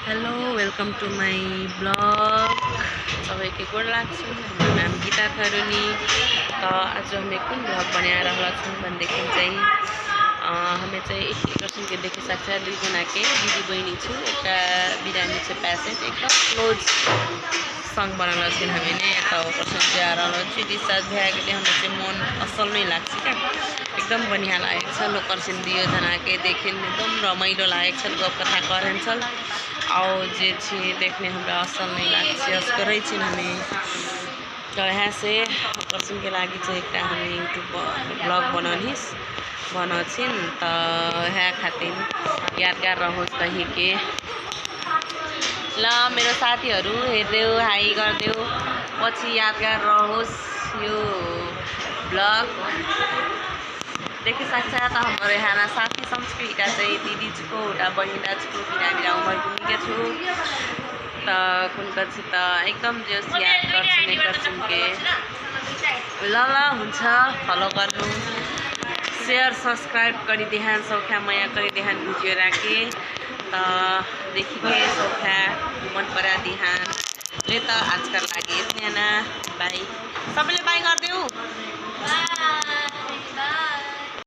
Hello welcome to my blog सबैको गोड लाग्छु। हाम्रो नाम गीता थरुनी। तो आज हमें कुन ब्लग बनाएर छौँ भनेदेखि चाहिँ हमें चाहिँ एक किसिम के देखि सक्छ दुईजना के दिदी बहिनी छु एउटा बिरामी छ पेसेंट एकदम क्लोज संग बनाना छन् हमें ने तो पर्सन जा डिस्चार्ज भए हमें चाहिँ मन असल नै लाग्छ क्या एकदम बढ़िया लागेको छ। लोकर सिन दियो जना के देखिन एकदम रमाइलो लागेको छ। गफ कथा करेन छल और जे छी देखने हमरा असल नहीं लाग्छ अस्करै छिन हमें। तो यहाँ से पर्सन के लागि चाहिँ एक हमें यूट्यूब ब्लॉग बनाछिन तो यहाँ खातिर यादगार रहोस् कहीं के ल मेरो साथीहरु हेर्देऊ हाई गर्देऊ पछि यादगार रहोस् यो ब्लग देखि सक्छ। त हाम्रो यहाँ साथी संस्कृतिका चाहिँ दिदी छुको एउटा बहिनी छुको बिरामी उमर पुगेको छु त कुनका छि त एकदम जस याद गर्छन् के ल हुन्छ फलो गर्नु शेयर सब्सक्राइब गरिदेहान सौख्या माया गरिदेहान भिडियो राखे त देखिके सौख्या मन परा दिहान ले त आजकल लागि यति नै बाई सबैले बाई गर्देऊ।